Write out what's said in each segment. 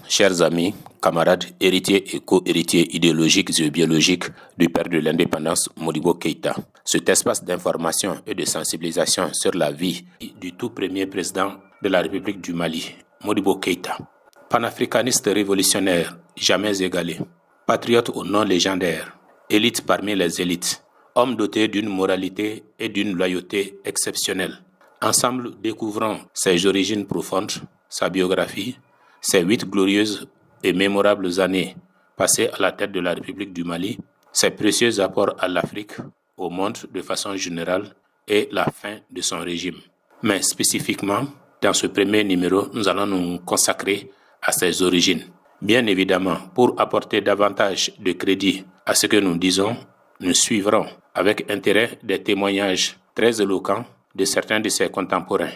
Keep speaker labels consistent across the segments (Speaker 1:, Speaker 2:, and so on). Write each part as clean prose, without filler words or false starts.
Speaker 1: chers amis, camarades, héritiers et co-héritiers idéologiques et biologiques du père de l'indépendance, Modibo Keïta. Cet espace d'information et de sensibilisation sur la vie du tout premier président de la République du Mali, Modibo Keïta. Panafricaniste révolutionnaire, jamais égalé. Patriote au nom légendaire, élite parmi les élites. Homme doté d'une moralité et d'une loyauté exceptionnelle. Ensemble, découvrons ses origines profondes, sa biographie, ses 8 glorieuses et mémorables années passées à la tête de la République du Mali, ses précieux apports à l'Afrique, au monde de façon générale et la fin de son régime. Mais spécifiquement, dans ce premier numéro, nous allons nous consacrer à ses origines. Bien évidemment, pour apporter davantage de crédit à ce que nous disons, nous suivrons avec intérêt des témoignages très éloquents de certains de ses contemporains.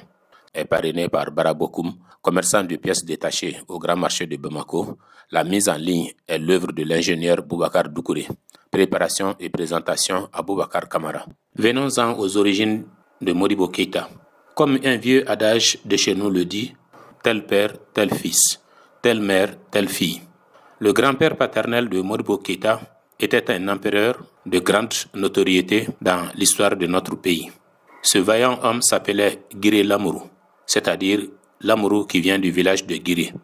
Speaker 1: Est parrainé par Barabokoum, commerçant de pièces détachées au Grand Marché de Bamako. La mise en ligne est l'œuvre de l'ingénieur Boubacar Doucouré. Préparation et présentation à Boubacar Kamara. Venons-en aux origines de Modibo Keïta. Comme un vieux adage de chez nous le dit, tel père, tel fils, telle mère, telle fille. Le grand-père paternel de Modibo Keïta était un empereur de grande notoriété dans l'histoire de notre pays. Ce vaillant homme s'appelait Guiré Lamourou, c'est-à-dire Lamourou qui vient du village de Guiré,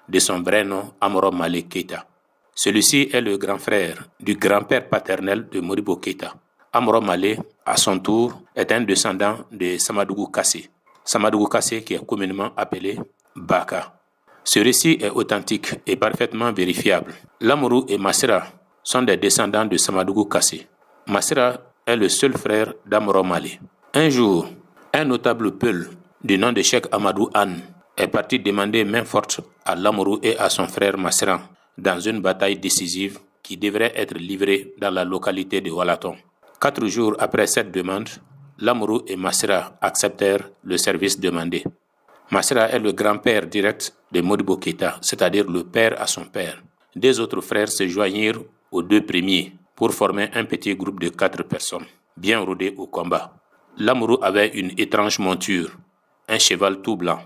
Speaker 1: de son vrai nom Amoro Malé Keïta. Celui-ci est le grand frère du grand-père paternel de Modibo Keïta. Amoro Malé, à son tour, est un descendant de Samadougou Kassé. Samadougou Kassé qui est communément appelé Baka. Ce récit est authentique et parfaitement vérifiable. Lamourou et Massira sont des descendants de Samadougou Kassé. Massira est le seul frère d'Amoro Malé. Un jour, un notable peul du nom de Cheikh Amadou Anne est parti demander main forte à Lamourou et à son frère Massira dans une bataille décisive qui devrait être livrée dans la localité de Walaton. 4 jours après cette demande, Lamourou et Massira acceptèrent le service demandé. Massira est le grand-père direct de Modibo Keïta, c'est-à-dire le père à son père. 2 autres frères se joignirent aux 2 premiers pour former un petit groupe de 4 personnes, bien rodés au combat. Lamourou avait une étrange monture, un cheval tout blanc.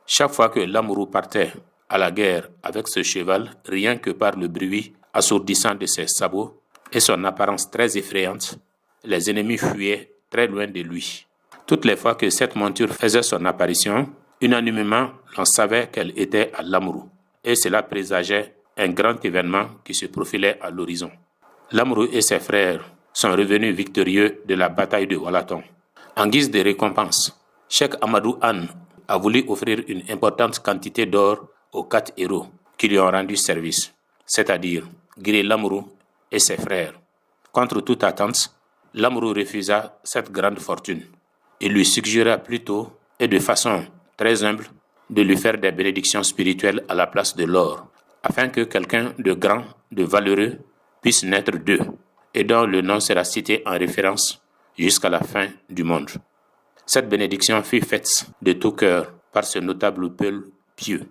Speaker 1: Chaque fois que Lamourou partait à la guerre avec ce cheval, rien que par le bruit assourdissant de ses sabots et son apparence très effrayante, les ennemis fuyaient très loin de lui. Toutes les fois que cette monture faisait son apparition, unanimement, l'on savait qu'elle était à Lamourou, et cela présageait un grand événement qui se profilait à l'horizon. Lamourou et ses frères sont revenus victorieux de la bataille de Walaton. En guise de récompense, Cheikh Amadou Anne a voulu offrir une importante quantité d'or aux 4 héros qui lui ont rendu service, c'est-à-dire Guiré Lamourou et ses frères. Contre toute attente, Lamourou refusa cette grande fortune. Il lui suggéra plutôt, et de façon très humble, de lui faire des bénédictions spirituelles à la place de l'or, afin que quelqu'un de grand, de valeureux, puisse naître d'eux, et dont le nom sera cité en référence jusqu'à la fin du monde. Cette bénédiction fut faite de tout cœur par ce notable peul pieux.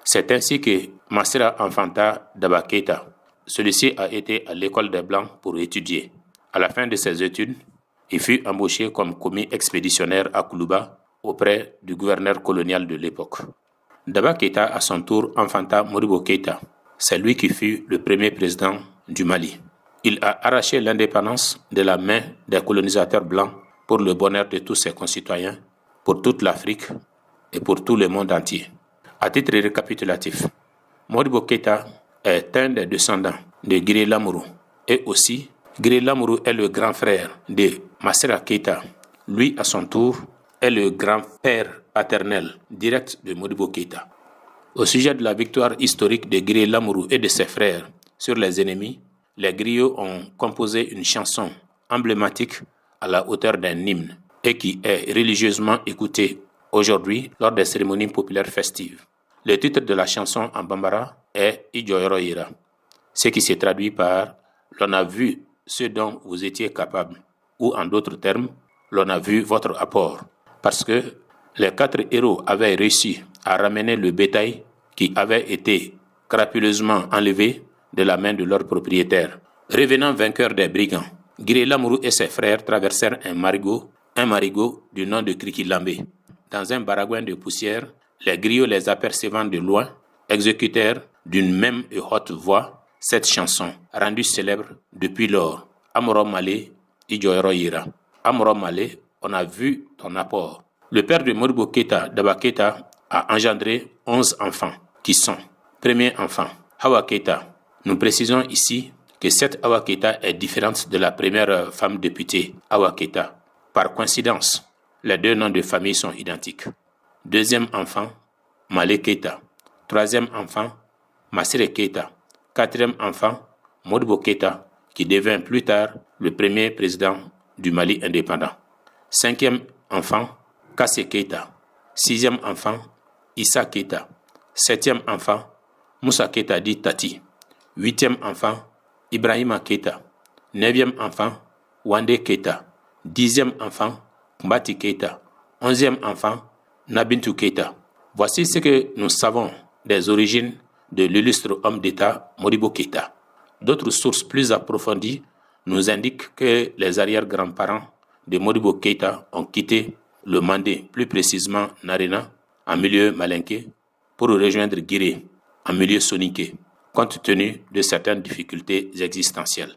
Speaker 1: C'est ainsi que Massira enfanta Daba Keïta. Celui-ci a été à l'école des Blancs pour étudier. À la fin de ses études, il fut embauché comme commis expéditionnaire à Koulouba auprès du gouverneur colonial de l'époque. Daba Keïta, à son tour, enfanta Modibo Keïta. C'est lui qui fut le premier président du Mali. Il a arraché l'indépendance de la main des colonisateurs blancs pour le bonheur de tous ses concitoyens, pour toute l'Afrique et pour tout le monde entier. À titre récapitulatif, Modibo Keïta est un des descendants de Guiré Lamourou et aussi Guiré Lamourou est le grand frère de Massira Keïta. Lui, à son tour, est le grand-père paternel direct de Modibo Keïta. Au sujet de la victoire historique de Guiré Lamourou et de ses frères sur les ennemis, les griots ont composé une chanson emblématique à la hauteur d'un hymne et qui est religieusement écoutée aujourd'hui lors des cérémonies populaires festives. Le titre de la chanson en bambara est Idjoyoroyira, ce qui se traduit par « L'on a vu ce dont vous étiez capable » ou en d'autres termes, « L'on a vu votre apport » parce que les 4 héros avaient réussi à ramener le bétail qui avait été crapuleusement enlevé de la main de leur propriétaire. Revenant vainqueurs des brigands, Guiré Lamourou et ses frères traversèrent un marigot du nom de Krikilambé. Dans un baragouin de poussière, les griots les apercevant de loin, exécutèrent d'une même et haute voix cette chanson, rendue célèbre depuis lors. Amoro Malé, Idjoyoro Yira. Amoro Malé, on a vu ton apport. Le père de Modibo Keïta, Daba Keïta, a engendré 11 enfants qui sont: premier enfant, Hawa Keïta. Nous précisons ici que cette Hawa Keïta est différente de la première femme députée, Hawa Keïta. Par coïncidence, les deux noms de famille sont identiques. Deuxième enfant, Malé Keïta. Troisième enfant, Massiré Keïta. Quatrième enfant, Modibo Keïta, qui devint plus tard le premier président du Mali indépendant. Cinquième enfant, Kassé Keïta. Sixième enfant, Issa Keïta. Septième enfant, Moussa Keïta dit Tati. Huitième enfant, Ibrahima Keïta. Neuvième enfant, Wandé Keïta. Dixième enfant, Mbati Keïta. Onzième enfant, Nabintou Keïta. Voici ce que nous savons des origines de l'illustre homme d'État Modibo Keïta. D'autres sources plus approfondies nous indiquent que les arrière-grands-parents de Modibo Keïta ont quitté le Mandé, plus précisément Narena, en milieu malinké, pour rejoindre Guiré, en milieu soninké, compte tenu de certaines difficultés existentielles.